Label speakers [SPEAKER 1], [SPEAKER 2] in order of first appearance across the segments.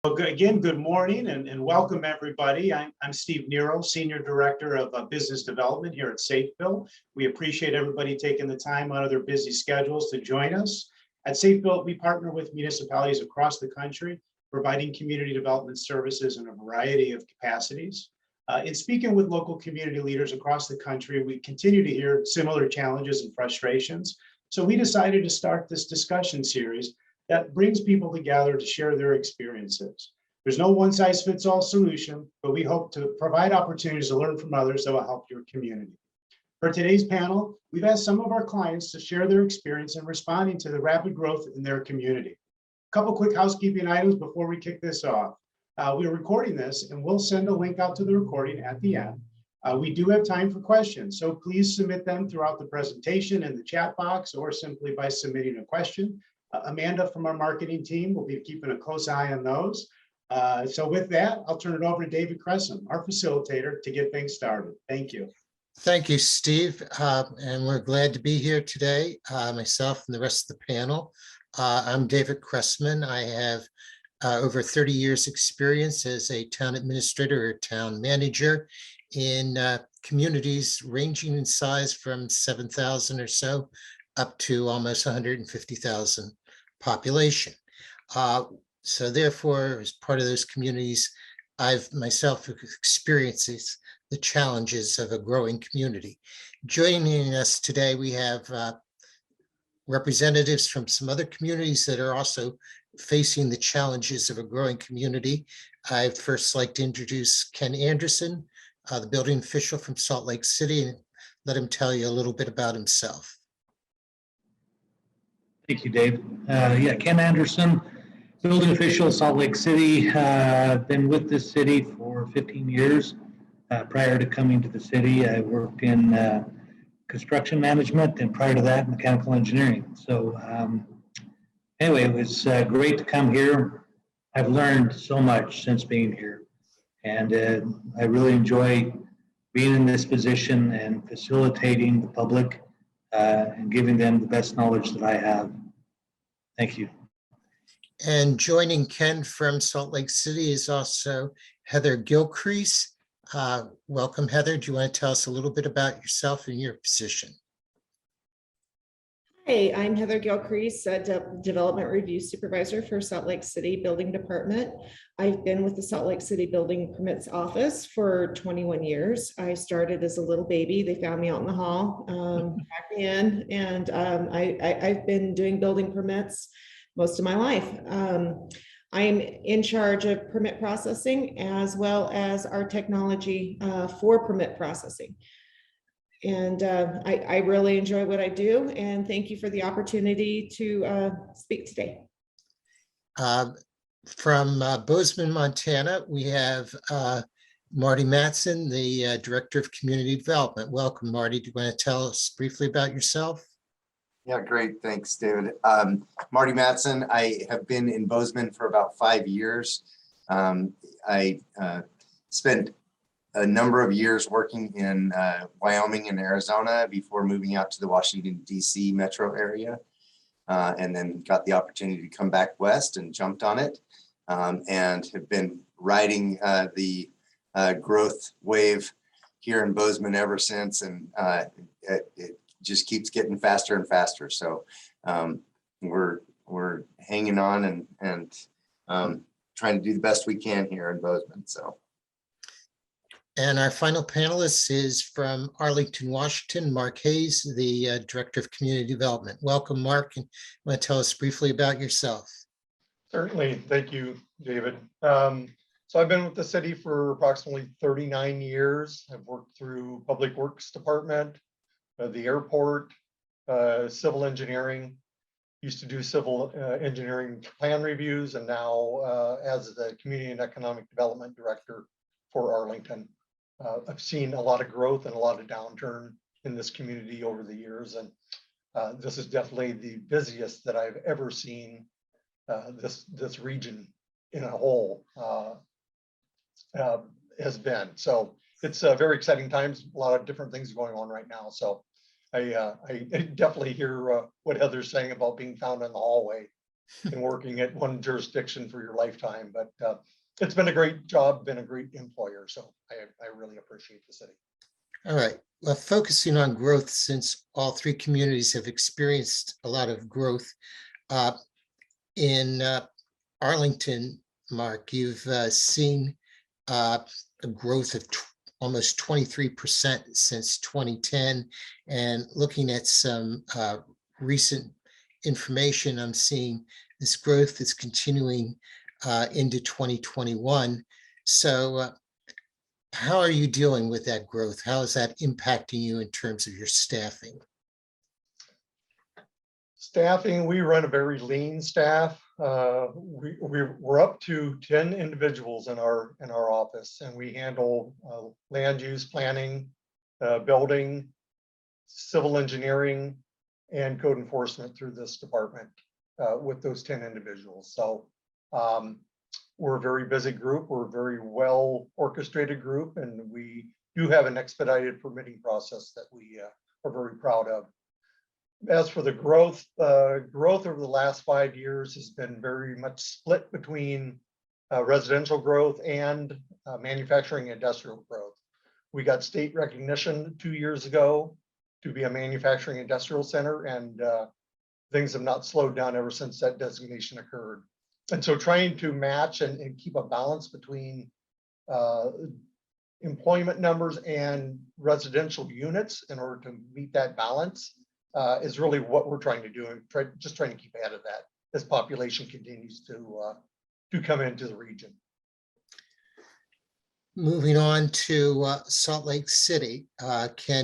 [SPEAKER 1] Again, good morning and welcome everybody. I'm Steve Nero, Senior Director of Business Development here at SAFEbuilt. We appreciate everybody taking the time out of their busy schedules to join us. At SAFEbuilt, we partner with municipalities across the country, providing community development services in a variety of capacities. In speaking with local community leaders across the country, we continue to hear similar challenges and frustrations. So we decided to start this discussion series that brings people together to share their experiences. There's no one-size-fits-all solution, but we hope to provide opportunities to learn from others that will help your community. For today's panel, we've asked some of our clients to share their experience in responding to the rapid growth in their community. A couple quick housekeeping items before we kick this off. We're recording this and we'll send a link out to the recording at the end. We do have time for questions, so please submit them throughout the presentation in the chat box or simply by submitting a question. Amanda from our marketing team will be keeping a close eye on those. So with that, I'll turn it over to David Cresson, our facilitator, to get things started. Thank you.
[SPEAKER 2] Thank you, Steve. And we're glad to be here today, myself and the rest of the panel. I'm David Cressman. I have over 30 years experience as a town administrator or town manager in communities ranging in size from 7,000 or so up to almost 150,000 population. So therefore, as part of those communities, I've myself experienced the challenges of a growing community. Joining us today, we have representatives from some other communities that are also facing the challenges of a growing community. I'd first like to introduce Ken Anderson, the building official from Salt Lake City, and let him tell you a little bit about himself.
[SPEAKER 3] Thank you, Dave. Ken Anderson, building official, Salt Lake City. Been with this city for 15 years. Prior to coming to the city, I worked in construction management, and prior to that, mechanical engineering. So anyway, it was great to come here. I've learned so much since being here, and I really enjoy being in this position and facilitating the public and giving them the best knowledge that I have. Thank you.
[SPEAKER 2] And joining Ken from Salt Lake City is also Heather Gilcrease. Welcome, Heather. Do you want to tell us a little bit about yourself and your position?
[SPEAKER 4] Hey, I'm Heather Gilcrease, Development Review Supervisor for Salt Lake City Building Department. I've been with the Salt Lake City Building Permits Office for 21 years. I started as a little baby. They found me out in the hall, back in, and I've been doing building permits most of my life. I'm in charge of permit processing as well as our technology for permit processing. And I really enjoy what I do, and thank you for the opportunity to speak today.
[SPEAKER 2] From Bozeman, Montana, we have Marty Matson, the Director of Community Development. Welcome, Marty. Do you want to tell us briefly about yourself?
[SPEAKER 5] Yeah, great. Thanks, David. Marty Matson. I have been in Bozeman for about 5 years. I spent a number of years working in Wyoming and Arizona before moving out to the Washington, D.C. metro area, and then got the opportunity to come back west and jumped on it, and have been riding the growth wave here in Bozeman ever since, and it just keeps getting faster and faster. So we're hanging on and trying to do the best we can here in Bozeman. So.
[SPEAKER 2] And our final panelist is from Arlington, Washington, Mark Hayes, the Director of Community Development. Welcome, Mark. And you want to tell us briefly about yourself?
[SPEAKER 6] Certainly. Thank you, David. So I've been with the city for approximately 39 years. I've worked through Public Works Department, the airport, civil engineering. Used to do civil engineering plan reviews, and now as the Community and Economic Development Director for Arlington. I've seen a lot of growth and a lot of downturn in this community over the years, and this is definitely the busiest that I've ever seen this region in a whole has been. So it's very exciting times, a lot of different things going on right now. So I definitely hear what Heather's saying about being found in the hallway. in working at one jurisdiction for your lifetime, but it's been a great job, been a great employer. So I really appreciate the city.
[SPEAKER 2] All right. Well, focusing on growth, since all three communities have experienced a lot of growth, in Arlington, Mark, you've seen a growth of almost 23% since 2010. And looking at some recent information, I'm seeing this growth is continuing into 2021. So how are you dealing with that growth? How is that impacting you in terms of your staffing?
[SPEAKER 6] Staffing, we run a very lean staff. We're up to 10 individuals in our office, and we handle land use planning, building, civil engineering, and code enforcement through this department with those 10 individuals. So we're a very busy group. We're a very well orchestrated group, and we do have an expedited permitting process that we are very proud of. As for the growth, growth over the last 5 years has been very much split between residential growth and manufacturing industrial growth. We got state recognition 2 years ago to be a manufacturing industrial center, and things have not slowed down ever since that designation occurred. And so trying to match and keep a balance between employment numbers and residential units in order to meet that balance is really what we're trying to do, and just trying to keep ahead of that as population continues to come into the region.
[SPEAKER 2] Moving on to Salt Lake City,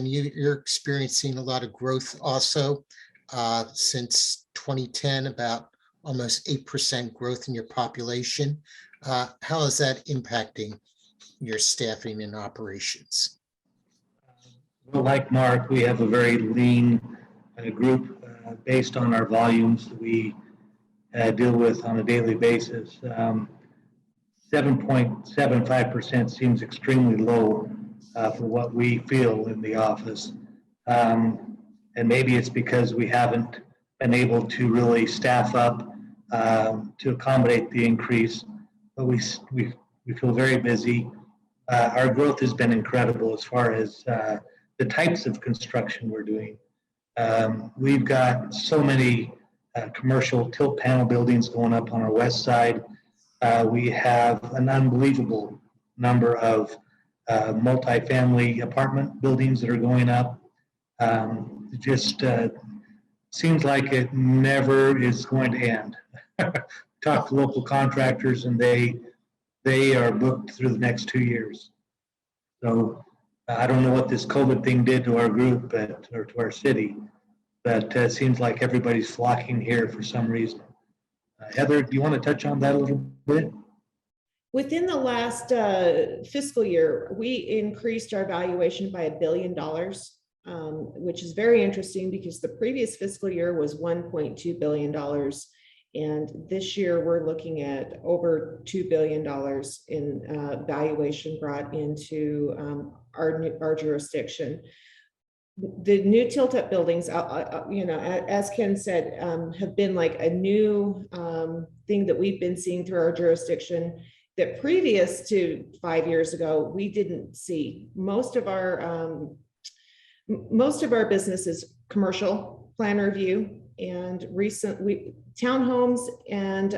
[SPEAKER 2] you're experiencing a lot of growth also since 2010, about almost 8% growth in your population. How is that impacting your staffing and operations?
[SPEAKER 3] Well, like Mark, we have a very lean group based on our volumes that we deal with on a daily basis. 7.75% seems extremely low for what we feel in the office. And maybe it's because we haven't been able to really staff up to accommodate the increase, but we feel very busy. Our growth has been incredible as far as the types of construction we're doing. We've got so many commercial tilt panel buildings going up on our west side. We have an unbelievable number of multifamily apartment buildings that are going up. It just seems like it never is going to end. Talk to local contractors, and they are booked through the next 2 years. So I don't know what this COVID thing did to our group or to our city, but it seems like everybody's flocking here for some reason. Heather, do you want to touch on that a little bit?
[SPEAKER 4] Within the last fiscal year, we increased our valuation by $1 billion, which is very interesting because the previous fiscal year was $1.2 billion. And this year we're looking at over $2 billion in valuation brought into our jurisdiction. The new tilt-up buildings, as Ken said, have been like a new thing that we've been seeing through our jurisdiction that previous to 5 years ago, we didn't see. Most of our business is commercial plan review, and townhomes and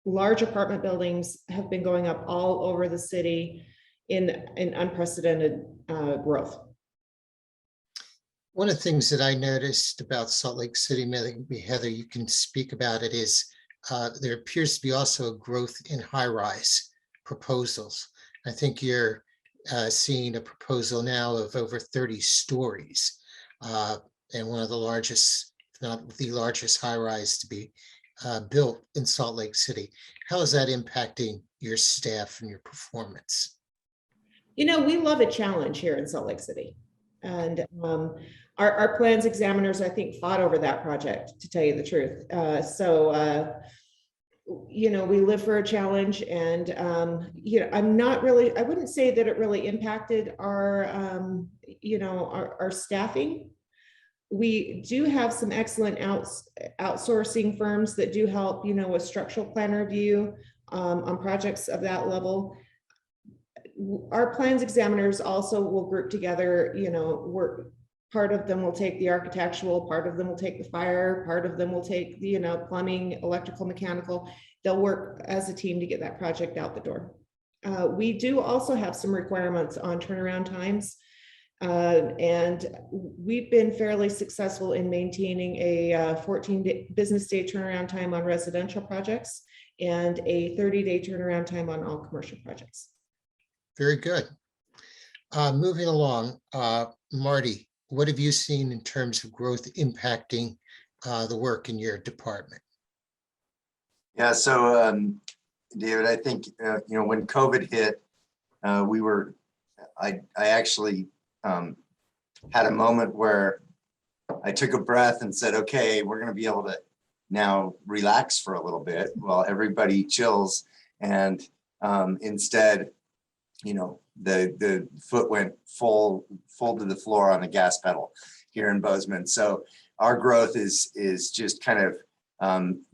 [SPEAKER 4] large apartment buildings have been going up all over the city in unprecedented growth.
[SPEAKER 2] One of the things that I noticed about Salt Lake City, maybe Heather, you can speak about it, is there appears to be also a growth in high-rise proposals. I think you're seeing a proposal now of over 30 stories, and one of the largest, if not the largest high-rise to be built in Salt Lake City. How is that impacting your staff and your performance?
[SPEAKER 4] We love a challenge here in Salt Lake City. And our plans examiners, I think, fought over that project, to tell you the truth. We live for a challenge, and I wouldn't say that it really impacted our staffing, We do have some excellent outsourcing firms that do help, with structural plan review on projects of that level. Our plans examiners also will group together, work. Part of them will take the architectural, part of them will take the fire, part of them will take the, plumbing, electrical, mechanical. They'll work as a team to get that project out the door. We do also have some requirements on turnaround times. And we've been fairly successful in maintaining a 14 business day turnaround time on residential projects and a 30-day turnaround time on all commercial projects.
[SPEAKER 2] Very good. Moving along, Marty, what have you seen in terms of growth impacting the work in your department?
[SPEAKER 5] Yeah, so David, I think, when COVID hit, I actually had a moment where I took a breath and said, okay, we're going to be able to now relax for a little bit while everybody chills. And instead, the foot went full to the floor on the gas pedal here in Bozeman. So our growth is just kind of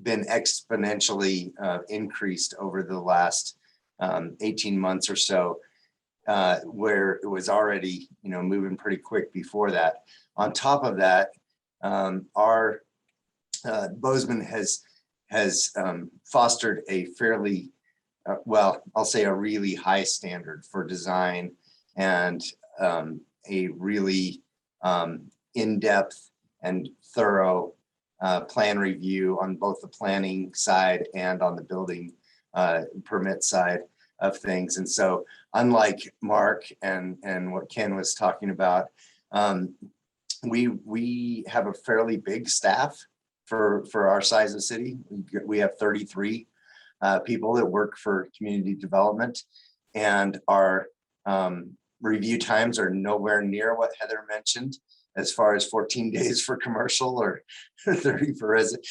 [SPEAKER 5] been exponentially increased over the last 18 months or so, where it was already, moving pretty quick before that. On top of that, our Bozeman has fostered a fairly, I'll say a really high standard for design and a really in-depth and thorough plan review on both the planning side and on the building permit side of things. And so unlike Mark and what Ken was talking about, we have a fairly big staff for our size of city. We have 33 people that work for community development, and our review times are nowhere near what Heather mentioned as far as 14 days for commercial or 30 for resident.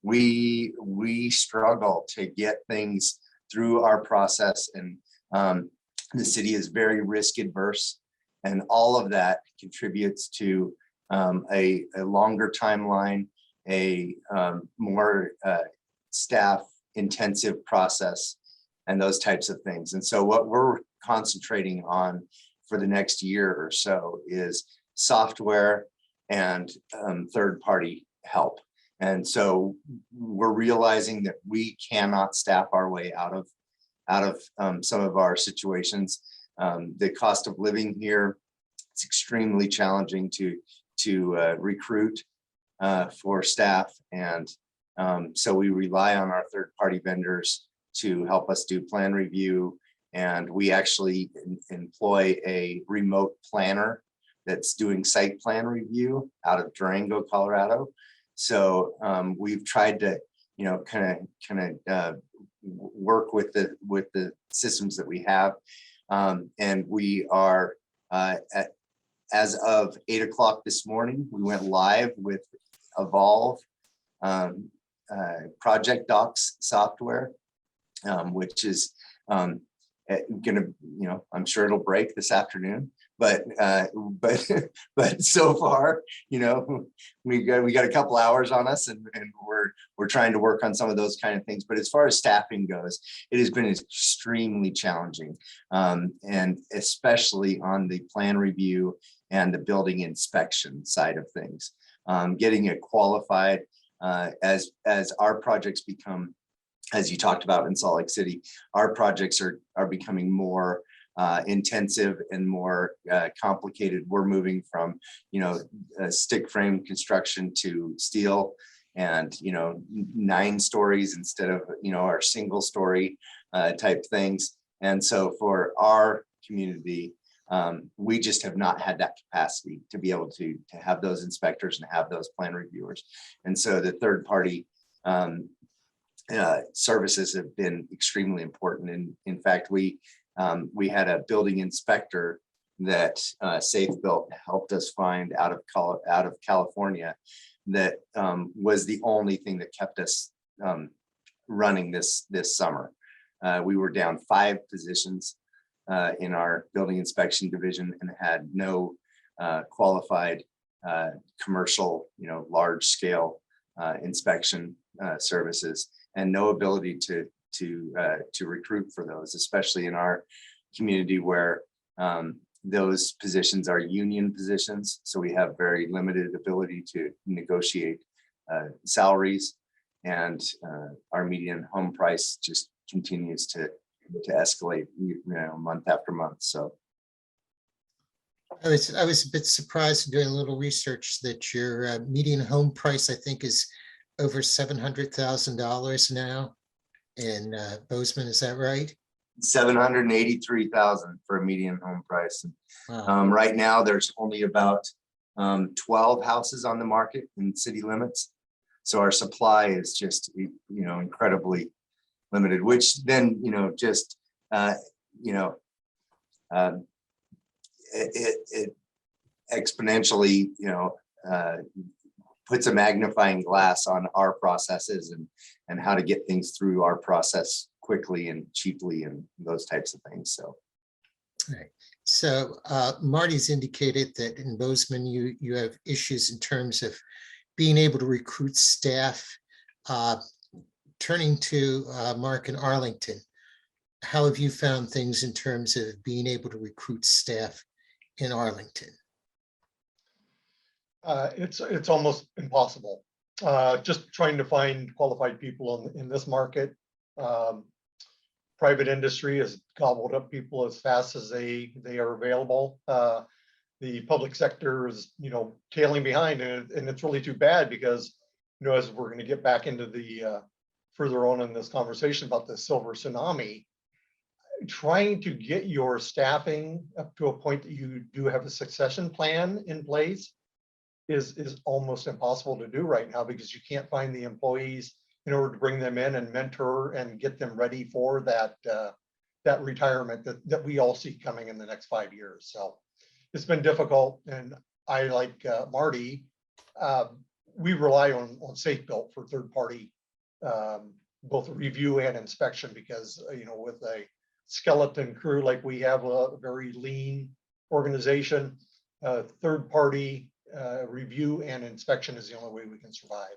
[SPEAKER 5] We struggle to get things through our process, and the city is very risk adverse, and all of that contributes to a longer timeline, a more staff intensive process, and those types of things. And so what we're concentrating on for the next year or so is software and third-party help. And so we're realizing that we cannot staff our way out of some of our situations. The cost of living here, it's extremely challenging to recruit for staff. And so we rely on our third-party vendors to help us do plan review. And we actually employ a remote planner that's doing site plan review out of Durango, Colorado. So we've tried to, kind of work with the systems that we have. And we are as of 8 o'clock this morning, we went live with Evolve Project Docs software, which is gonna, I'm sure it'll break this afternoon, but so far, we got a couple hours on us, and we're trying to work on some of those kind of things. But as far as staffing goes, it has been extremely challenging, and especially on the plan review and the building inspection side of things, getting it qualified as our projects become, as you talked about in Salt Lake City, our projects are becoming more intensive and more complicated. We're moving from, stick frame construction to steel, and 9 stories instead of our single story type things. And so for our community, we just have not had that capacity to be able to have those inspectors and have those plan reviewers. And so the third party services have been extremely important. And in fact, we had a building inspector that SAFEbuilt helped us find out of California that was the only thing that kept us running this summer. We were down 5 positions in our building inspection division and had no qualified commercial, large scale inspection services, and no ability to recruit for those, especially in our community where those positions are union positions. So we have very limited ability to negotiate salaries, and our median home price just continues to escalate, month after month. So
[SPEAKER 2] I was a bit surprised doing a little research that your median home price, I think, is over $700,000 now in Bozeman. Is that right?
[SPEAKER 5] 783,000 for a median home price.
[SPEAKER 2] Wow.
[SPEAKER 5] Right now, there's only about 12 houses on the market in city limits. So our supply is just, incredibly limited, which then, it exponentially, puts a magnifying glass on our processes and how to get things through our process quickly and cheaply and those types of things. So.
[SPEAKER 2] Right. So Marty's indicated that in Bozeman, you have issues in terms of being able to recruit staff. Turning to Mark in Arlington, how have you found things in terms of being able to recruit staff in Arlington?
[SPEAKER 6] It's almost impossible. Just trying to find qualified people in this market. Private industry has gobbled up people as fast as they are available. The public sector is, tailing behind, and it's really too bad because, as we're going to get back into the further on in this conversation about the silver tsunami, trying to get your staffing up to a point that you do have a succession plan in place is almost impossible to do right now, because you can't find the employees in order to bring them in and mentor and get them ready for that retirement that we all see coming in the next 5 years. So it's been difficult, and I, like Marty, we rely on SAFEbuilt for third party both review and inspection, because with a skeleton crew like we have, a very lean organization, third party review and inspection is the only way we can survive.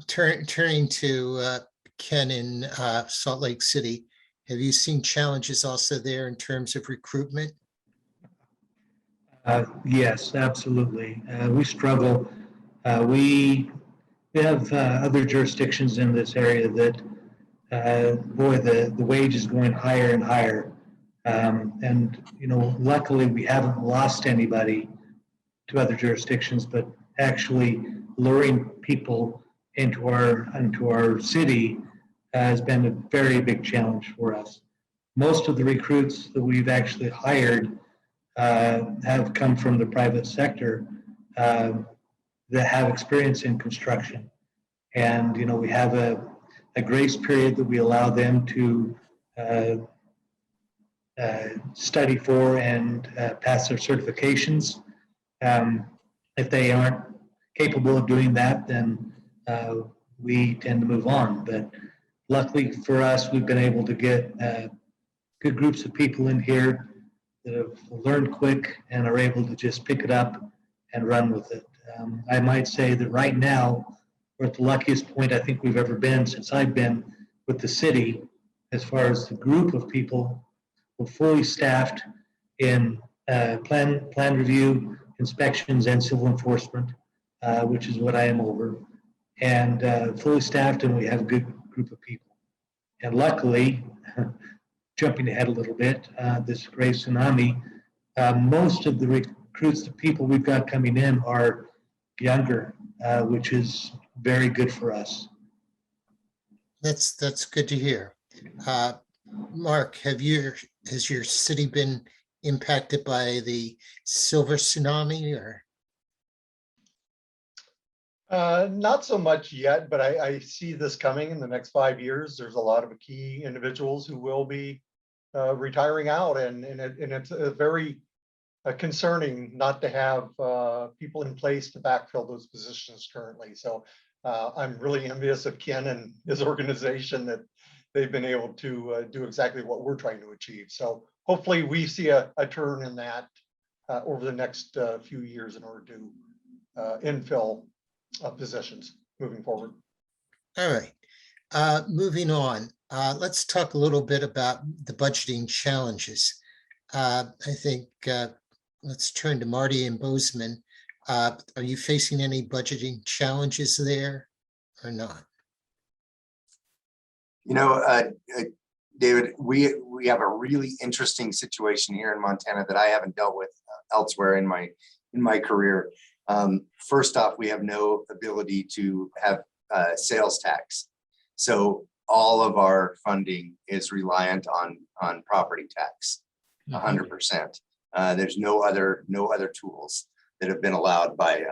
[SPEAKER 2] Turning to Ken in Salt Lake City, have you seen challenges also there in terms of recruitment?
[SPEAKER 3] Yes, absolutely. We struggle. We have other jurisdictions in this area that, boy, the wage is going higher and higher. And, luckily we haven't lost anybody to other jurisdictions, but actually luring people into our city has been a very big challenge for us. Most of the recruits that we've actually hired have come from the private sector that have experience in construction. And, we have a grace period that we allow them to study for and pass their certifications. If they aren't capable of doing that, then we tend to move on. But luckily for us, we've been able to get good groups of people in here that have learned quick and are able to just pick it up and run with it. I might say that right now, we're at the luckiest point I think we've ever been since I've been with the city, as far as the group of people. We're fully staffed in plan review, inspections, and civil enforcement, which is what I am over, and fully staffed, and we have a good group of people. And luckily, jumping ahead a little bit, this great tsunami, most of the recruits, the people we've got coming in, are younger, which is very good for us.
[SPEAKER 2] That's good to hear. Mark, has your city been impacted by the silver tsunami, or?
[SPEAKER 6] Not so much yet, but I see this coming in the next 5 years. There's a lot of key individuals who will be retiring out, and it's very concerning not to have people in place to backfill those positions currently. So I'm really envious of Ken and his organization that they've been able to do exactly what we're trying to achieve. So hopefully we see a turn in that over the next few years in order to infill positions moving forward.
[SPEAKER 2] All right. Moving on, let's talk a little bit about the budgeting challenges. I think let's turn to Marty in Bozeman. Are you facing any budgeting challenges there or not?
[SPEAKER 5] You know, David, we have a really interesting situation here in Montana that I haven't dealt with elsewhere in my career. First off, we have no ability to have sales tax, so all of our funding is reliant on property tax, 100%. There's no other tools that have been allowed by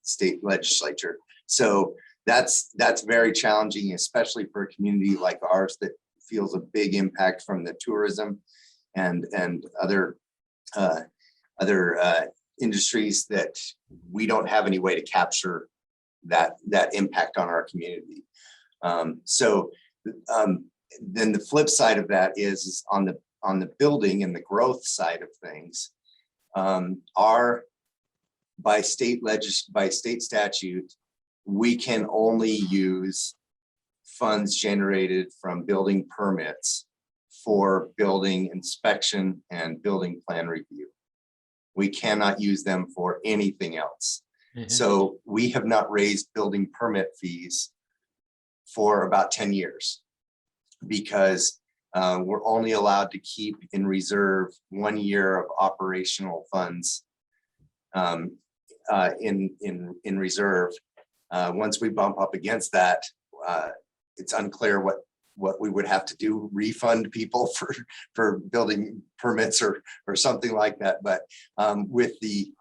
[SPEAKER 5] state legislature. So that's very challenging, especially for a community like ours that feels a big impact from the tourism and other industries that we don't have any way to capture that impact on our community. Then the flip side of that is on the building and the growth side of things, by state statute, we can only use funds generated from building permits for building inspection and building plan review. We cannot use them for anything else. So we have not raised building permit fees for about 10 years because we're only allowed to keep in reserve 1 year of operational funds in reserve. Once we bump up against that, it's unclear what we would have to do, refund people for building permits or something like that. But with the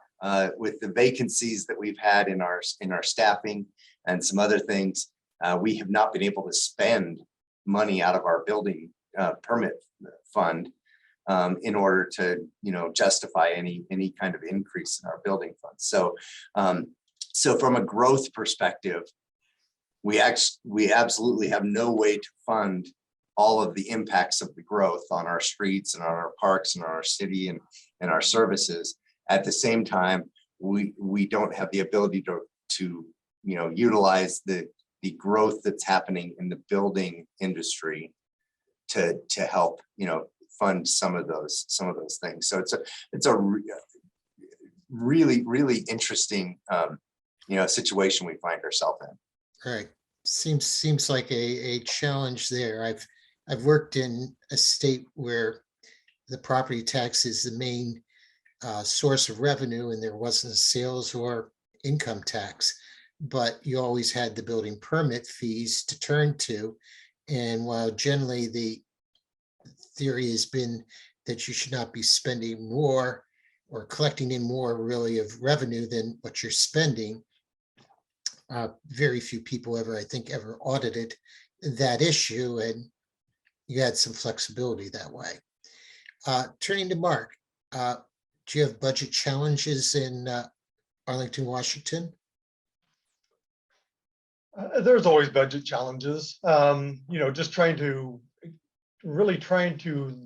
[SPEAKER 5] vacancies that we've had in our staffing and some other things, we have not been able to spend money out of our building permit fund in order to justify any kind of increase in our building funds. So from a growth perspective, we absolutely have no way to fund all of the impacts of the growth on our streets and on our parks and on our city and our services. At the same time, we don't have the ability to utilize the growth that's happening in the building industry to help fund some of those things. So it's a really interesting situation we find ourselves in.
[SPEAKER 2] Right. Seems like a challenge there. I've worked in a state where the property tax is the main source of revenue, and there wasn't sales or income tax, but you always had the building permit fees to turn to. And while generally the theory has been that you should not be spending more or collecting in more really of revenue than what you're spending, very few people ever audited that issue, and you had some flexibility that way. Turning to Mark, do you have budget challenges in Arlington, Washington?
[SPEAKER 6] There's always budget challenges. Just trying to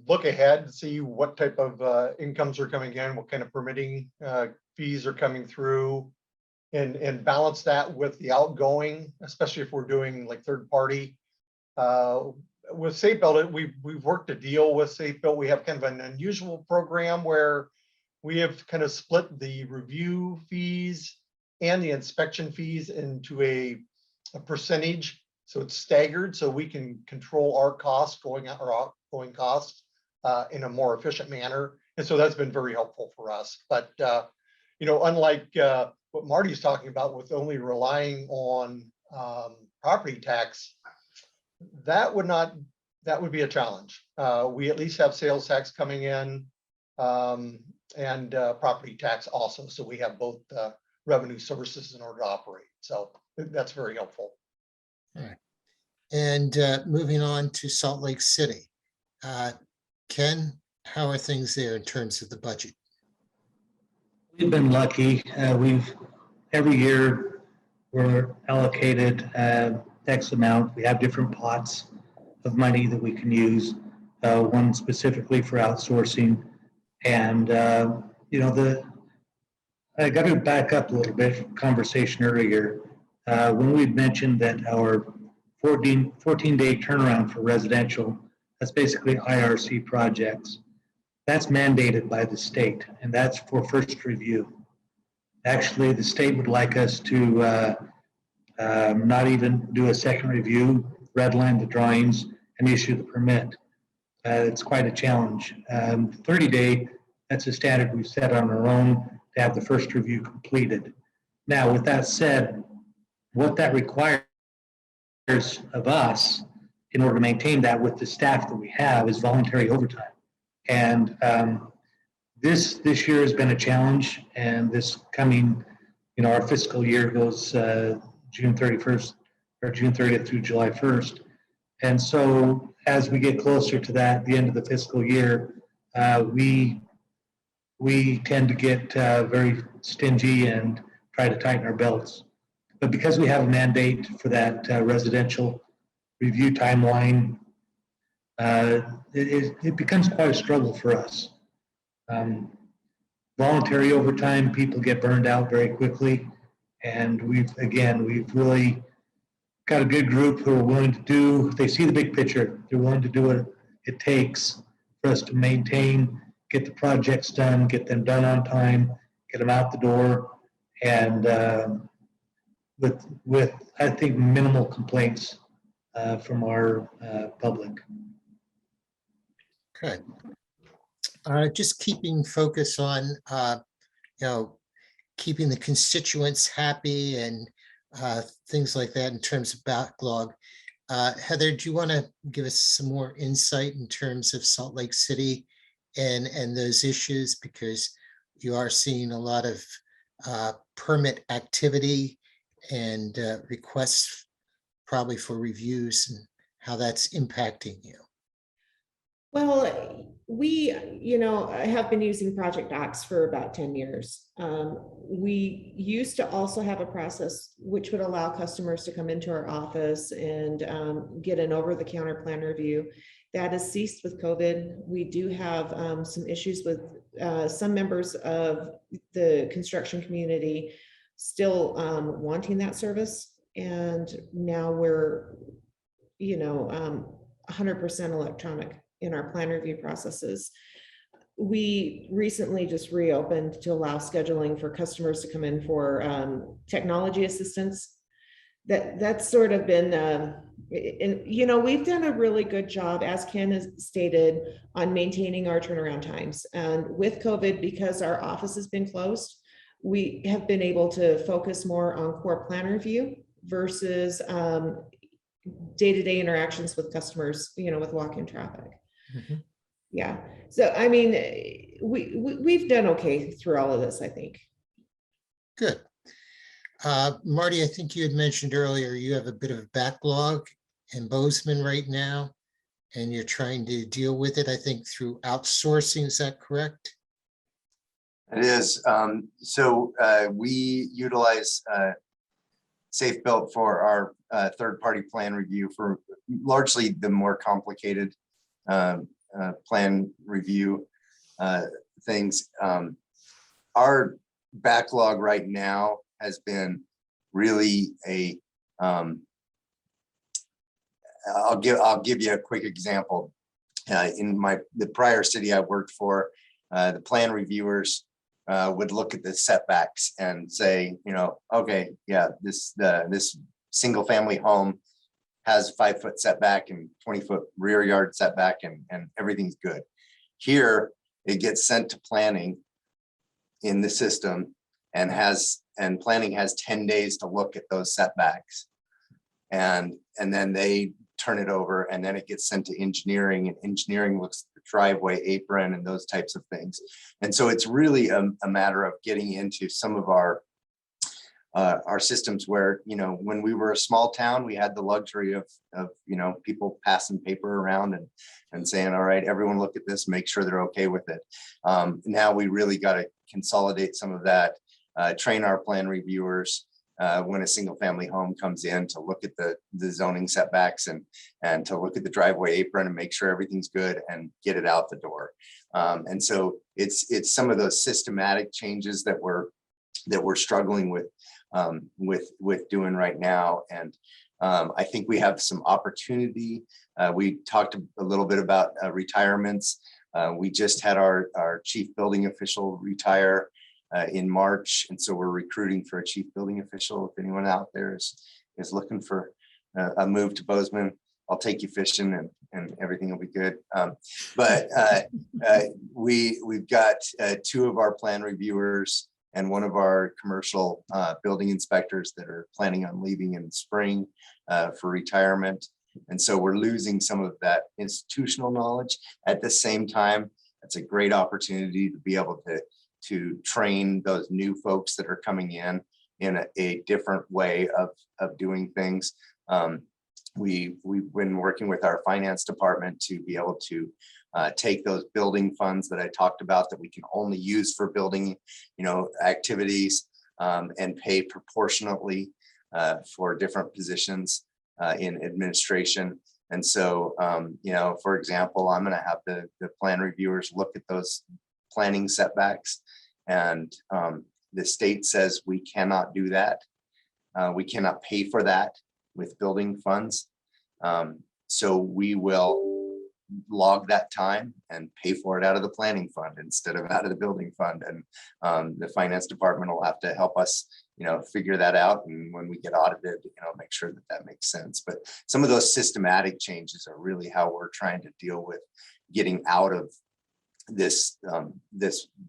[SPEAKER 6] look ahead and see what type of incomes are coming in, what kind of permitting fees are coming through, and balance that with the outgoing, especially if we're doing like third party. With SAFEbuilt, we've worked a deal with SAFEbuilt. We have kind of an unusual program where we have kind of split the review fees and the inspection fees into a percentage. So it's staggered, so we can control our costs going out or outgoing costs in a more efficient manner. And so that's been very helpful for us. But unlike what Marty's talking about with only relying on property tax, that would be a challenge. We at least have sales tax coming in and property tax also. So we have both revenue sources in order to operate. So that's very helpful.
[SPEAKER 2] All right. And moving on to Salt Lake City. Ken, how are things there in terms of the budget?
[SPEAKER 3] We've been lucky. Every year we're allocated X amount. We have different pots of money that we can use, one specifically for outsourcing. And I got to back up a little bit from conversation earlier. When we mentioned that our 14-day turnaround for residential, that's basically IRC projects. That's mandated by the state, and that's for first review. Actually, the state would like us to not even do a second review, redline the drawings, and issue the permit. It's quite a challenge. 30-day, that's a standard we've set on our own to have the first review completed. Now, with that said, what that requires of us in order to maintain that with the staff that we have is voluntary overtime. And this year has been a challenge, and this coming, our fiscal year goes June 31st or June 30th through July 1st. And so as we get closer to that, the end of the fiscal year, we tend to get very stingy and try to tighten our belts. But because we have a mandate for that residential review timeline, it becomes quite a struggle for us. Voluntary overtime, people get burned out very quickly. And we've really got a good group who are willing to they see the big picture. They're willing to do what it takes for us to maintain, get the projects done, get them done on time, get them out the door, and with I think minimal complaints from our public.
[SPEAKER 2] Okay. Just keeping focus on, keeping the constituents happy and things like that in terms of backlog. Heather, do you want to give us some more insight in terms of Salt Lake City and those issues? Because you are seeing a lot of permit activity and requests probably for reviews and how that's impacting you.
[SPEAKER 4] Well, we, have been using Project Docs for about 10 years. We used to also have a process which would allow customers to come into our office and get an over-the-counter plan review. That has ceased with COVID. We do have some issues with some members of the construction community still wanting that service. And now we're, 100% electronic in our plan review processes. We recently just reopened to allow scheduling for customers to come in for technology assistance. That's sort of been, we've done a really good job, as Ken has stated, on maintaining our turnaround times. And with COVID, because our office has been closed, we have been able to focus more on core plan review versus day-to-day interactions with customers, with walk-in traffic.
[SPEAKER 2] Mm-hmm.
[SPEAKER 4] Yeah. So, I mean, we've done okay through all of this, I think.
[SPEAKER 2] Good. Marty, I think you had mentioned earlier, you have a bit of a backlog in Bozeman right now, and you're trying to deal with it, I think, through outsourcing. Is that correct?
[SPEAKER 5] It is. So we utilize SAFEbuilt for our third-party plan review for largely the more complicated plan review things. Our backlog right now has been really a I'll give you a quick example. In the prior city I worked for, the plan reviewers would look at the setbacks and say, okay, yeah, this single family home has 5-foot setback and 20-foot rear yard setback, and everything's good. Here, it gets sent to planning in the system, and planning has 10 days to look at those setbacks, and then they turn it over, and then it gets sent to engineering, and engineering looks at the driveway apron and those types of things. And so it's really a matter of getting into some of our systems where, when we were a small town, we had the luxury of people passing paper around and saying, all right, everyone look at this, make sure they're okay with it. Now we really got to consolidate some of that, train our plan reviewers, when a single family home comes in, to look at the zoning setbacks and to look at the driveway apron and make sure everything's good and get it out the door. And so it's some of those systematic changes that we're struggling with doing right now. And I think we have some opportunity. We talked a little bit about retirements. We just had our chief building official retire in March. And so we're recruiting for a chief building official. If anyone out there is looking for a move to Bozeman, I'll take you fishing and everything will be good. But we've got 2 of our plan reviewers and 1 of our commercial building inspectors that are planning on leaving in spring for retirement. And so we're losing some of that institutional knowledge. At the same time, it's a great opportunity to be able to train those new folks that are coming in a different way of doing things. We've been working with our finance department to be able to take those building funds that I talked about that we can only use for building, activities, and pay proportionately for different positions in administration. And so, for example, I'm going to have the plan reviewers look at those planning setbacks, and the state says we cannot do that. We cannot pay for that with building funds. So we will log that time and pay for it out of the planning fund instead of out of the building fund. And the finance department will have to help us, figure that out. And when we get audited, make sure that makes sense. But some of those systematic changes are really how we're trying to deal with getting out of this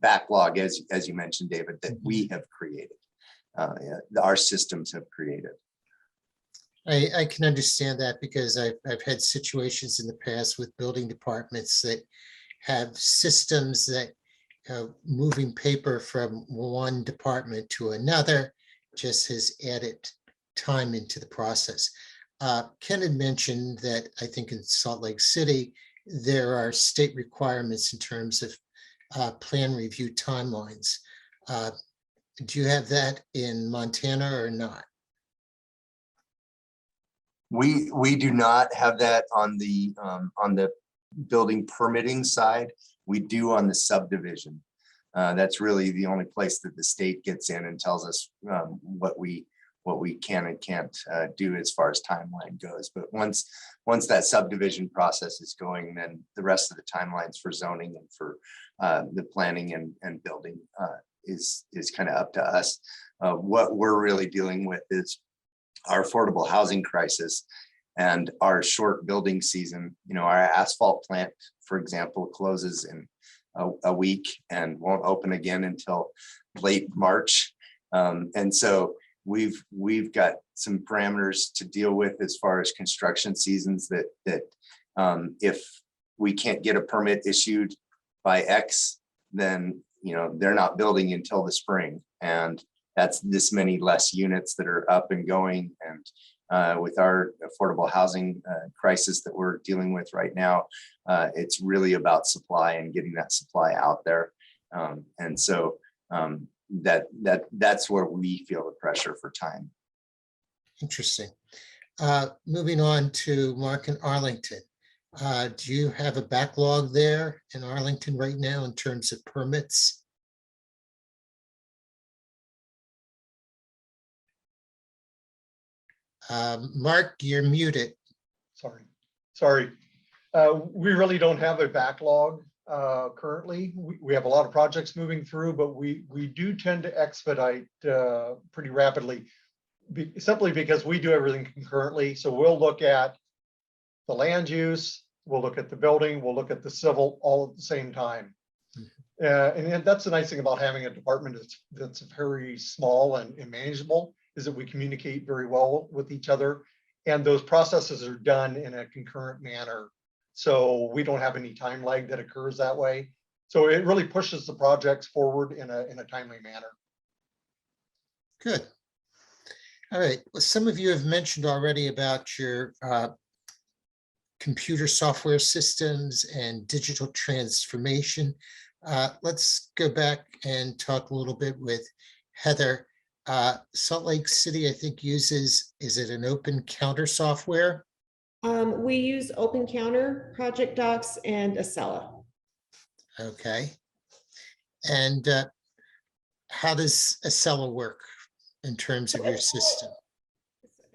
[SPEAKER 5] backlog, as you mentioned, David, that we have created, our systems have created.
[SPEAKER 2] I can understand that because I've had situations in the past with building departments that have systems that moving paper from one department to another just has added time into the process. Ken had mentioned that I think in Salt Lake City, there are state requirements in terms of plan review timelines. Do you have that in Montana or not?
[SPEAKER 5] We do not have that on the building permitting side. We do on the subdivision. That's really the only place that the state gets in and tells us what we can and can't do as far as timeline goes. But once that subdivision process is going, then the rest of the timelines for zoning and for the planning and building is kind of up to us. What we're really dealing with is our affordable housing crisis and our short building season. Our asphalt plant, for example, closes in a week and won't open again until late March. And so we've got some parameters to deal with as far as construction seasons that if we can't get a permit issued by X, then they're not building until the spring. And that's this many less units that are up and going. And with our affordable housing crisis that we're dealing with right now, it's really about supply and getting that supply out there. And so that's where we feel the pressure for time.
[SPEAKER 2] Interesting. Moving on to Mark in Arlington. Do you have a backlog there in Arlington right now in terms of permits? Mark, you're muted.
[SPEAKER 6] Sorry. We really don't have a backlog currently. We have a lot of projects moving through, but we do tend to expedite pretty rapidly, simply because we do everything concurrently. So we'll look at the land use, we'll look at the building, we'll look at the civil all at the same time. And that's the nice thing about having a department that's very small and manageable, is that we communicate very well with each other, and those processes are done in a concurrent manner. So we don't have any time lag that occurs that way. So it really pushes the projects forward in a timely manner.
[SPEAKER 2] Good. All right. Well, some of you have mentioned already about your computer software systems and digital transformation. Let's go back and talk a little bit with Heather. Salt Lake City, I think uses, is it an open counter software?
[SPEAKER 4] We use Open Counter, Project Docs, and Acela.
[SPEAKER 2] Okay. And how does Acela work in terms of your system?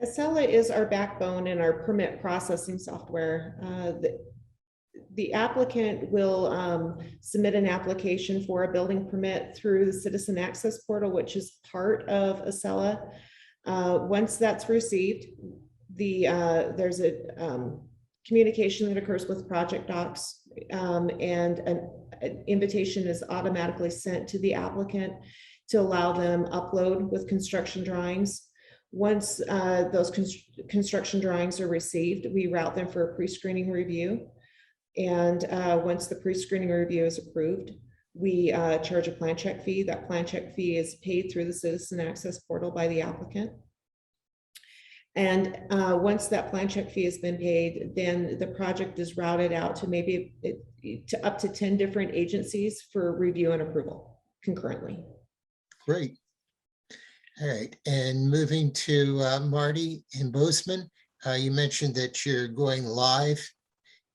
[SPEAKER 4] Acela is our backbone and our permit processing software. The applicant will submit an application for a building permit through the Citizen Access Portal, which is part of Acela. Once that's received, there's a communication that occurs with Project Docs, and an invitation is automatically sent to the applicant to allow them upload with construction drawings. Once those construction drawings are received, we route them for a pre-screening review. And once the pre-screening review is approved, we charge a plan check fee. That plan check fee is paid through the Citizen Access Portal by the applicant. And once that plan check fee has been paid, then the project is routed out to maybe to up to 10 different agencies for review and approval concurrently.
[SPEAKER 2] Great. All right, and moving to Marty in Bozeman, you mentioned that you're going live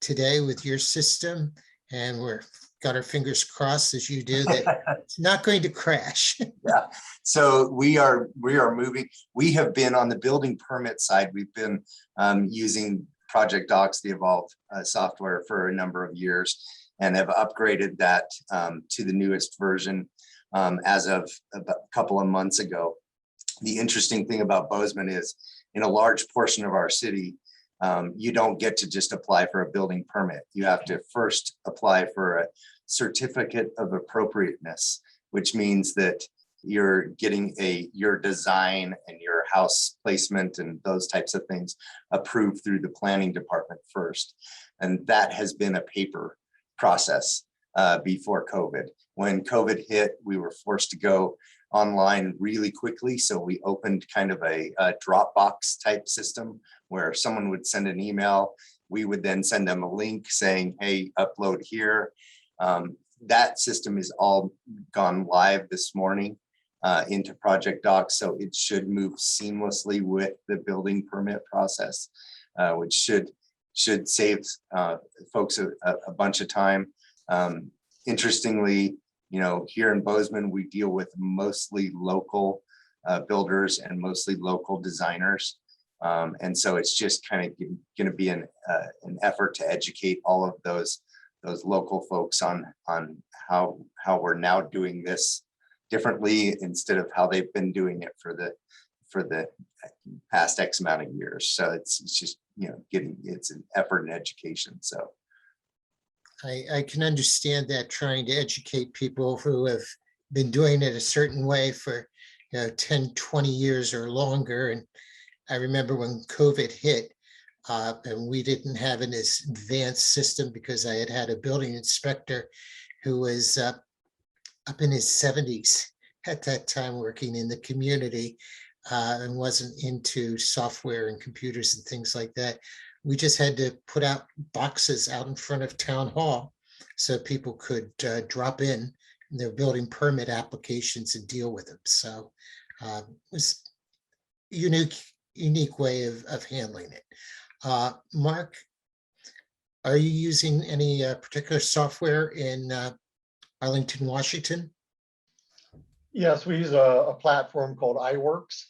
[SPEAKER 2] today with your system, and we're got our fingers crossed as you do that it's not going to crash.
[SPEAKER 5] Yeah, so we are moving. We have been on the building permit side. We've been using Project Docs, the evolved software, for a number of years, and have upgraded that to the newest version as of a couple of months ago. The interesting thing about Bozeman is, in a large portion of our city, you don't get to just apply for a building permit. You have to first apply for a certificate of appropriateness, which means that you're getting your design and your house placement and those types of things approved through the planning department first. And that has been a paper process before COVID. When COVID hit, we were forced to go online really quickly. So we opened kind of a Dropbox type system where someone would send an email. We would then send them a link saying, hey, upload here. That system is all gone live this morning into Project Docs. So it should move seamlessly with the building permit process, which should save folks a bunch of time. Interestingly, here in Bozeman, we deal with mostly local builders and mostly local designers. And so it's just kind of going to be an effort to educate all of those local folks on how we're now doing this differently instead of how they've been doing it for the past X amount of years. So it's just, it's an effort in education. So
[SPEAKER 2] I can understand that, trying to educate people who have been doing it a certain way for 10, 20 years or longer. And I remember when COVID hit, and we didn't have an advanced system because I had a building inspector who was up in his 70s at that time, working in the community, and wasn't into software and computers and things like that. We just had to put out boxes out in front of town hall so people could drop in their building permit applications and deal with them. So it was a unique way of handling it. Mark, are you using any particular software in Arlington, Washington?
[SPEAKER 6] Yes, we use a platform called iWorks,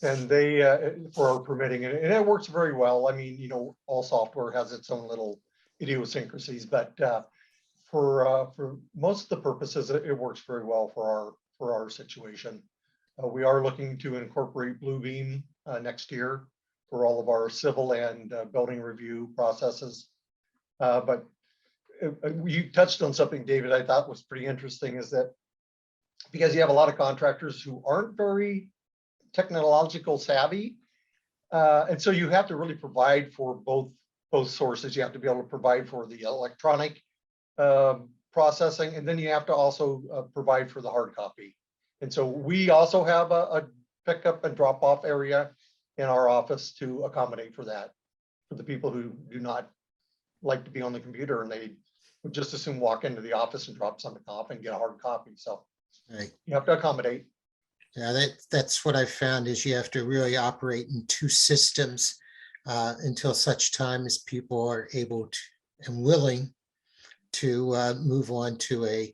[SPEAKER 6] and they for our permitting, and it works very well. I mean, all software has its own little idiosyncrasies, but for most of the purposes, it works very well for our situation. We are looking to incorporate Bluebeam next year for all of our civil and building review processes. But you touched on something, David, I thought was pretty interesting, is that because you have a lot of contractors who aren't very technological savvy, and so you have to really provide for both sources. You have to be able to provide for the electronic processing, and then you have to also provide for the hard copy. And so we also have a pickup and drop off area in our office to accommodate for that, for the people who do not like to be on the computer and they would just as soon walk into the office and drop something off and get a hard copy. So
[SPEAKER 2] Right.
[SPEAKER 6] you have to accommodate.
[SPEAKER 2] Yeah, that's what I found is you have to really operate in two systems until such time as people are able to and willing to move on to a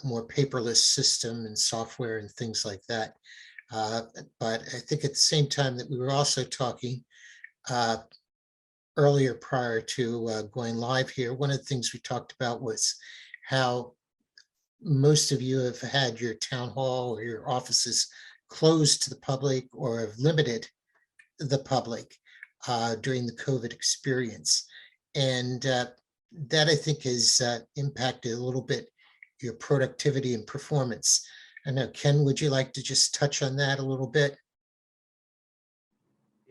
[SPEAKER 2] more paperless system and software and things like that. Uh, but I think at the same time that we were also talking earlier prior to going live here, one of the things we talked about was how most of you have had your town hall or your offices closed to the public or have limited the public during the COVID experience. And that I think has impacted a little bit your productivity and performance. I know, Ken, would you like to just touch on that a little bit?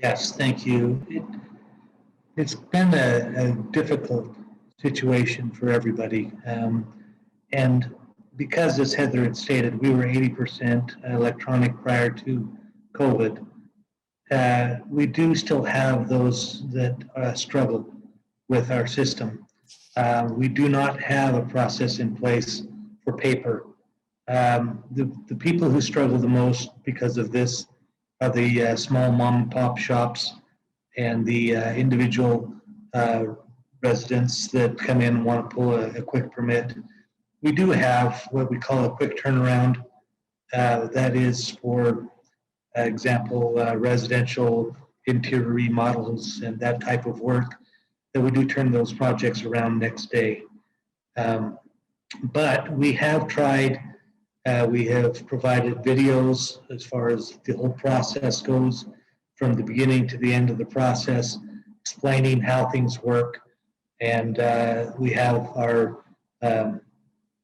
[SPEAKER 3] Yes, thank you. It's been a difficult situation for everybody. And because, as Heather had stated, we were 80% electronic prior to COVID, we do still have those that struggle with our system. We do not have a process in place for paper. The people who struggle the most because of this are the small mom and pop shops and the individual residents that come in and want to pull a quick permit. We do have what we call a quick turnaround. That is, for example, residential interior remodels and that type of work, that we do turn those projects around next day. But we have tried, we have provided videos as far as the whole process goes, from the beginning to the end of the process, explaining how things work. And we have our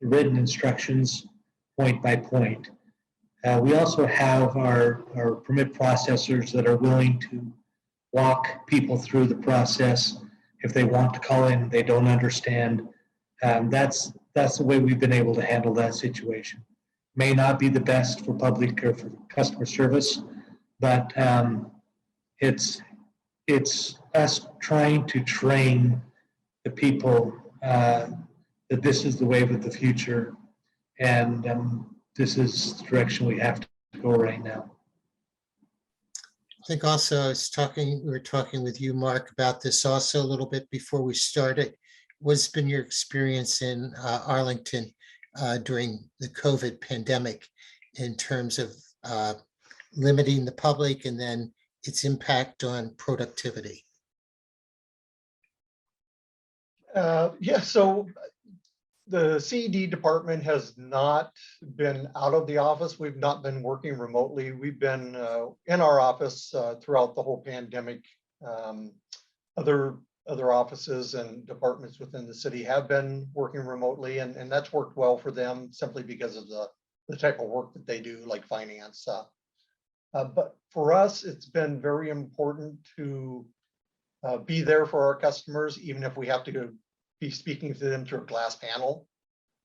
[SPEAKER 3] written instructions point by point. We also have our permit processors that are willing to walk people through the process. If they want to call in, they don't understand. That's the way we've been able to handle that situation. May not be the best for public or for customer service, but it's us trying to train the people that this is the wave of the future, and this is the direction we have to go right now.
[SPEAKER 2] I think also we were talking with you, Mark, about this also a little bit before we started. What's been your experience in Arlington during the COVID pandemic in terms of limiting the public and then its impact on productivity?
[SPEAKER 6] Yeah, so the CED department has not been out of the office. We've not been working remotely. We've been in our office throughout the whole pandemic. Other offices and departments within the city have been working remotely, and that's worked well for them simply because of the type of work that they do, like finance. But for us, it's been very important to be there for our customers, even if we have to be speaking to them through a glass panel.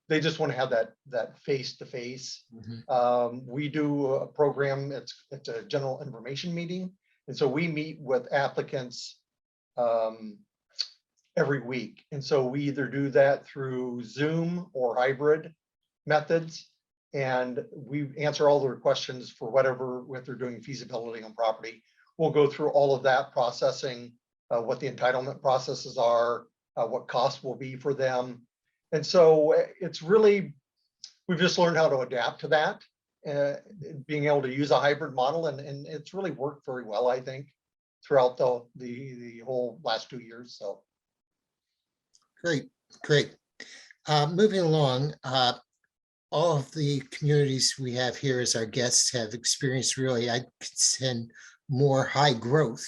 [SPEAKER 6] They just want to have that face-to-face. We do a program, it's a general information meeting. And so we meet with applicants every week. And so we either do that through Zoom or hybrid methods. And we answer all their questions for whatever, if they're doing feasibility on property. We'll go through all of that processing, what the entitlement processes are, what costs will be for them. And so it's really, we've just learned how to adapt to that, being able to use a hybrid model, and it's really worked very well, I think, throughout the whole last 2 years. So
[SPEAKER 2] Great. Moving along, all of the communities we have here as our guests have experienced really, I contend, more high growth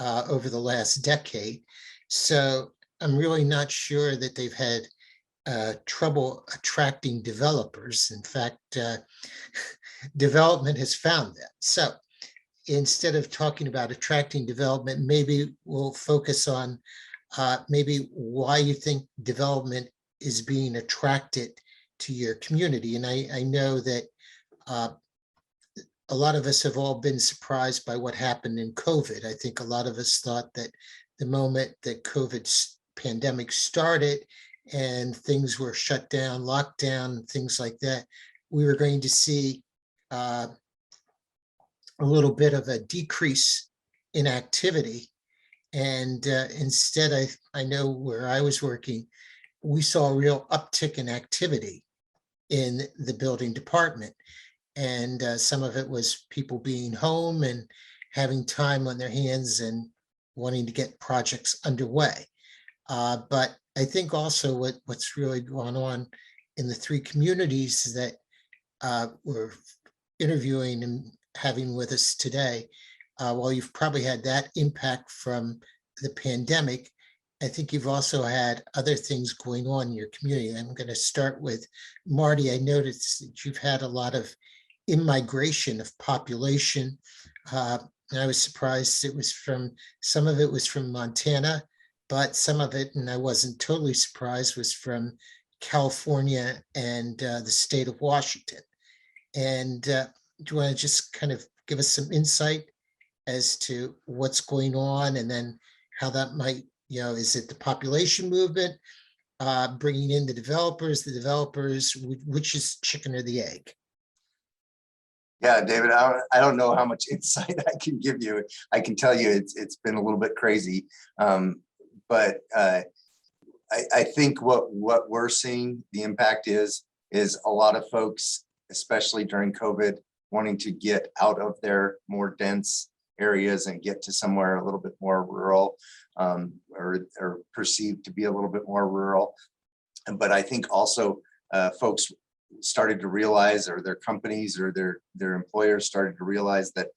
[SPEAKER 2] over the last decade. So I'm really not sure that they've had trouble attracting developers. In fact, development has found that. So instead of talking about attracting development, maybe we'll focus on maybe why you think development is being attracted to your community. And I know that a lot of us have all been surprised by what happened in COVID. I think a lot of us thought that the moment that COVID pandemic started and things were shut down, locked down, things like that, we were going to see a little bit of a decrease in activity. And instead, I know where I was working, we saw a real uptick in activity in the building department. And some of it was people being home and having time on their hands and wanting to get projects underway. But I think also what's really going on in the three communities that we're interviewing and having with us today, while you've probably had that impact from the pandemic, I think you've also had other things going on in your community. I'm going to start with Marty. I noticed that you've had a lot of immigration of population. And I was surprised it was some of it was from Montana, but some of it, and I wasn't totally surprised, was from California and the state of Washington. And do you want to just kind of give us some insight as to what's going on, and then how that might, is it the population movement, bringing in the developers, which is chicken or the egg?
[SPEAKER 5] Yeah, David, I don't know how much insight I can give you. I can tell you it's been a little bit crazy. But I think what we're seeing, the impact is a lot of folks, especially during COVID, wanting to get out of their more dense areas and get to somewhere a little bit more rural, or perceived to be a little bit more rural. But I think also folks started to realize, or their companies or their employers started to realize that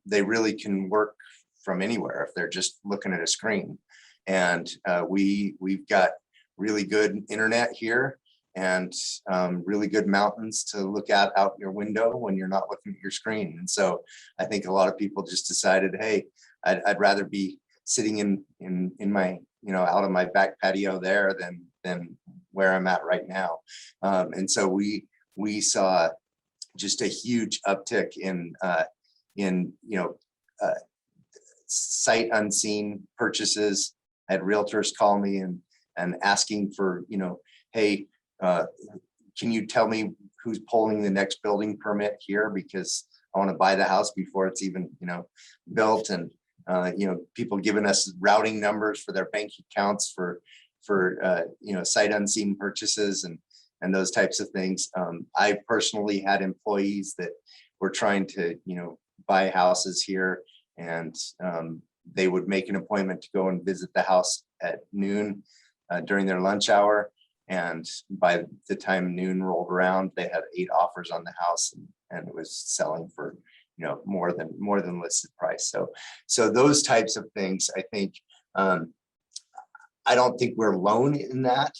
[SPEAKER 5] they really can work from anywhere if they're just looking at a screen. And we've got really good internet here, and really good mountains to look at out your window when you're not looking at your screen. And so I think a lot of people just decided, hey, I'd rather be sitting in my, out on my back patio there than where I'm at right now. And so we saw just a huge uptick in sight unseen purchases. I had realtors call me and asking for, hey, can you tell me who's pulling the next building permit here, because I want to buy the house before it's even, built. And people giving us routing numbers for their bank accounts for sight unseen purchases and those types of things. I personally had employees that were trying to buy houses here, and they would make an appointment to go and visit the house at noon during their lunch hour. And by the time noon rolled around, they had 8 offers on the house, and it was selling for more than listed price. So those types of things, I think, I don't think we're alone in that.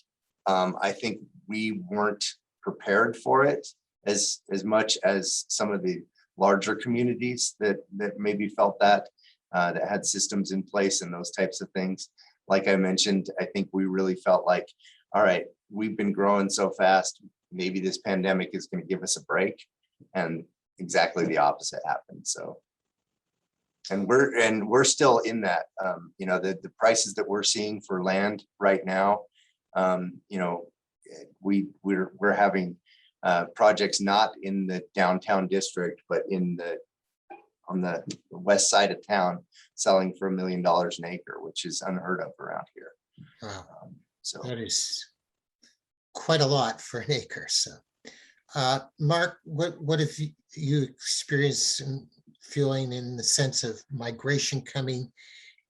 [SPEAKER 5] I think we weren't prepared for it as much as some of the larger communities that maybe felt that had systems in place and those types of things. Like I mentioned, I think we really felt like, all right, we've been growing so fast, maybe this pandemic is going to give us a break, and exactly the opposite happened. So, and we're still in that. The prices that we're seeing for land right now, we're having projects not in the downtown district, but on the west side of town, selling for $1 million an acre, which is unheard of around here.
[SPEAKER 2] Wow.
[SPEAKER 5] So
[SPEAKER 2] That is quite a lot for an acre. So, Mark, what have you experienced and feeling in the sense of migration coming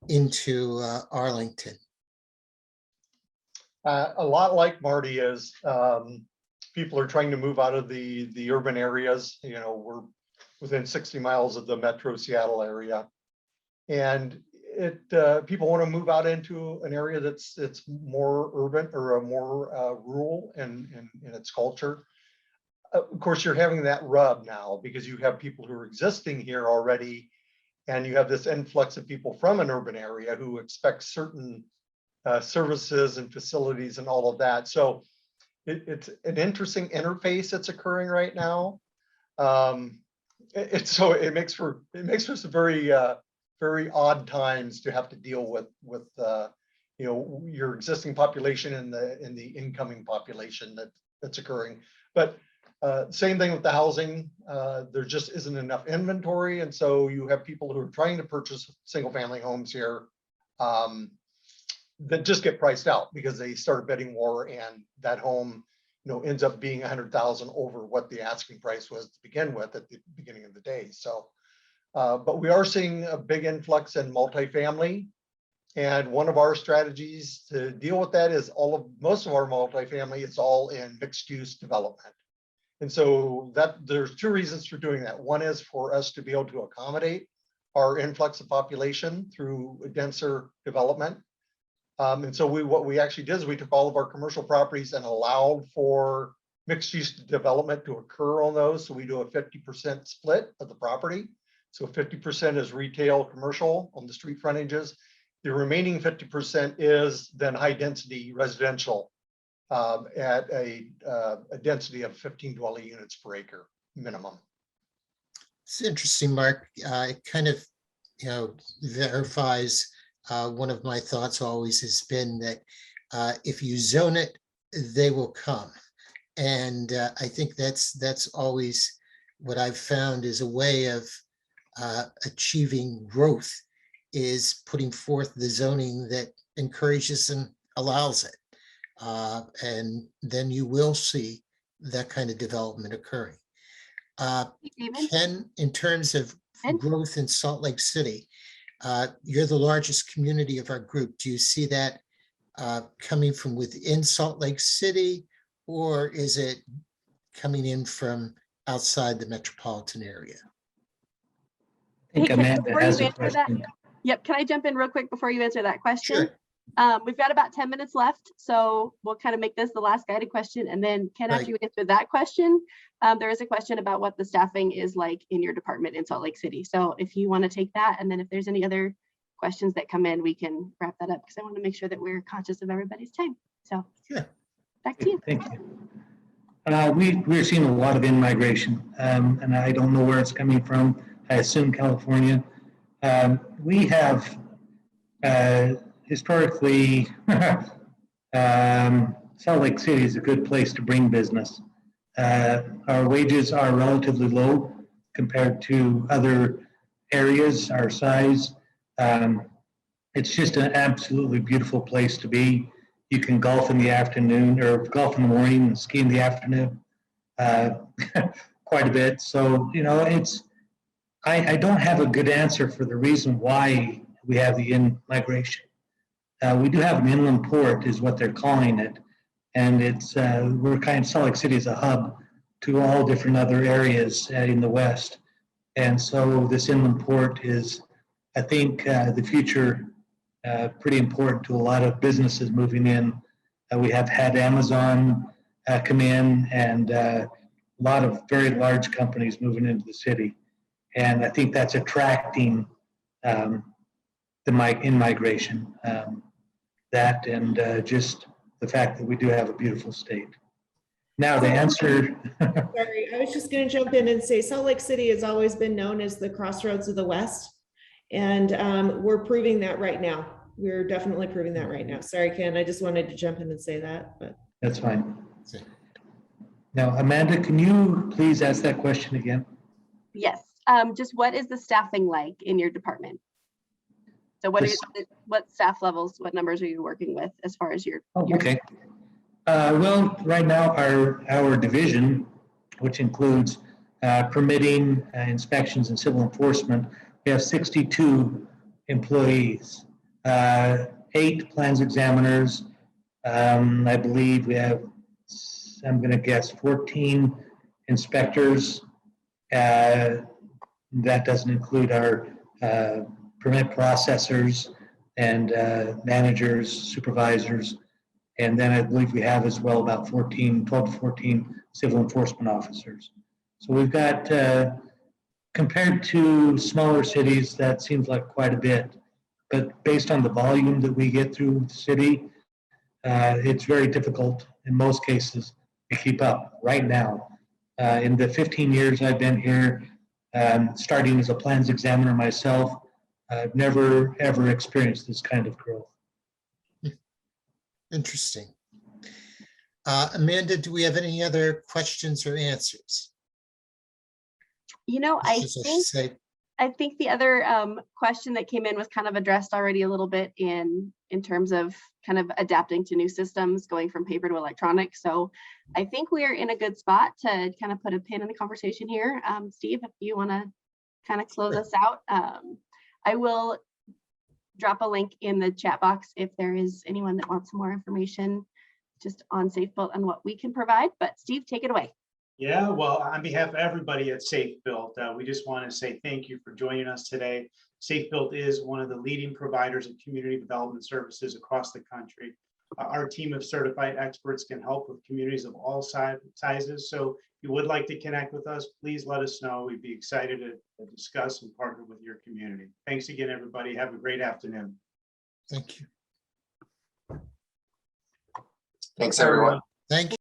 [SPEAKER 2] into Arlington?
[SPEAKER 6] A lot like Marty is. People are trying to move out of the urban areas. We're within 60 miles of the metro Seattle area, and people want to move out into an area that's more urban or a more rural in its culture. Of course, you're having that rub now because you have people who are existing here already, and you have this influx of people from an urban area who expect certain services and facilities and all of that. So it's an interesting interface that's occurring right now. It makes for some very very odd times to have to deal with your existing population and the incoming population that's occurring. But Same thing with the housing. There just isn't enough inventory. And so you have people who are trying to purchase single family homes here that just get priced out because they start a bidding war, and that home, ends up being 100,000 over what the asking price was to begin with at the beginning of the day. So, but we are seeing a big influx in multifamily. And one of our strategies to deal with that is most of our multifamily is all in mixed use development. And so there's two reasons for doing that. One is for us to be able to accommodate our influx of population through a denser development. And so what we actually did is we took all of our commercial properties and allowed for mixed use development to occur on those. So we do a 50% split of the property. So 50% is retail commercial on the street frontages. The remaining 50% is then high density residential at a density of 15 dwelling units per acre minimum.
[SPEAKER 2] It's interesting, Mark. It kind of, verifies one of my thoughts always has been that if you zone it, they will come. And I think that's always what I've found is a way of achieving growth, is putting forth the zoning that encourages and allows it. And then you will see that kind of development occurring. Ken, in terms of growth in Salt Lake City, you're the largest community of our group. Do you see that coming from within Salt Lake City, or is it coming in from outside the metropolitan area?
[SPEAKER 3] I think
[SPEAKER 7] Hey, Ken,
[SPEAKER 3] Amanda
[SPEAKER 7] before
[SPEAKER 3] has
[SPEAKER 7] you
[SPEAKER 3] a
[SPEAKER 7] answer that-
[SPEAKER 3] question.
[SPEAKER 7] Yep, can I jump in real quick before you answer that question?
[SPEAKER 2] Sure.
[SPEAKER 7] We've got about 10 minutes left, so we'll kind of make this the last guided question. And then Ken, after
[SPEAKER 2] Right.
[SPEAKER 7] you answer that question, there is a question about what the staffing is like in your department in Salt Lake City. So if you want to take that, and then if there's any other questions that come in, we can wrap that up, because I want to make sure that we're conscious of everybody's time. So
[SPEAKER 2] Sure.
[SPEAKER 7] back to you.
[SPEAKER 3] Thank you. We're seeing a lot of in-migration, and I don't know where it's coming from. I assume California. We have historically, Salt Lake City is a good place to bring business. Our wages are relatively low compared to other areas our size. It's just an absolutely beautiful place to be. You can golf in the afternoon, or golf in the morning and ski in the afternoon quite a bit. So, I don't have a good answer for the reason why we have the in-migration. We do have an inland port, is what they're calling it. And it's, Salt Lake City is a hub to all different other areas in the West. And so this inland port is, I think, the future, pretty important to a lot of businesses moving in. We have had Amazon come in, and a lot of very large companies moving into the city. And I think that's attracting the in-migration. That and just the fact that we do have a beautiful state. Now the answer.
[SPEAKER 4] Sorry, I was just going to jump in and say Salt Lake City has always been known as the crossroads of the West. And we're proving that right now. We're definitely proving that right now. Sorry, Ken, I just wanted to jump in and say that. But
[SPEAKER 3] That's fine. Now, Amanda, can you please ask that question again?
[SPEAKER 7] Yes. Just what is the staffing like in your department? So what staff levels, what numbers are you working with as far as your?
[SPEAKER 3] Okay. Well, right now our division, which includes permitting, inspections, and civil enforcement, we have 62 employees, 8 plans examiners. I believe we have, I'm going to guess, 14 inspectors. That doesn't include our permit processors and managers, supervisors. And then I believe we have as well about 12 to 14 civil enforcement officers. So we've got, compared to smaller cities, that seems like quite a bit. But based on the volume that we get through the city, it's very difficult in most cases to keep up right now. In the 15 years I've been here, starting as a plans examiner myself, I've never ever experienced this kind of growth.
[SPEAKER 2] Interesting. Amanda, do we have any other questions or answers?
[SPEAKER 7] You know, I
[SPEAKER 2] Questions, should
[SPEAKER 7] think
[SPEAKER 2] say.
[SPEAKER 7] I think the other question that came in was kind of addressed already a little bit in terms of kind of adapting to new systems, going from paper to electronic. So I think we are in a good spot to kind of put a pin in the conversation here. Steve, if you want to kind of close us out, I will drop a link in the chat box if there is anyone that wants more information just on SAFEbuilt and what we can provide. But Steve, take it away.
[SPEAKER 1] Yeah, well, on behalf of everybody at SAFEbuilt, we just want to say thank you for joining us today. SAFEbuilt is one of the leading providers of community development services across the country. Our team of certified experts can help with communities of all sizes. So if you would like to connect with us, please let us know. We'd be excited to discuss and partner with your community. Thanks again, everybody. Have a great afternoon.
[SPEAKER 2] Thank you.
[SPEAKER 5] Thanks, everyone.
[SPEAKER 2] Thank you.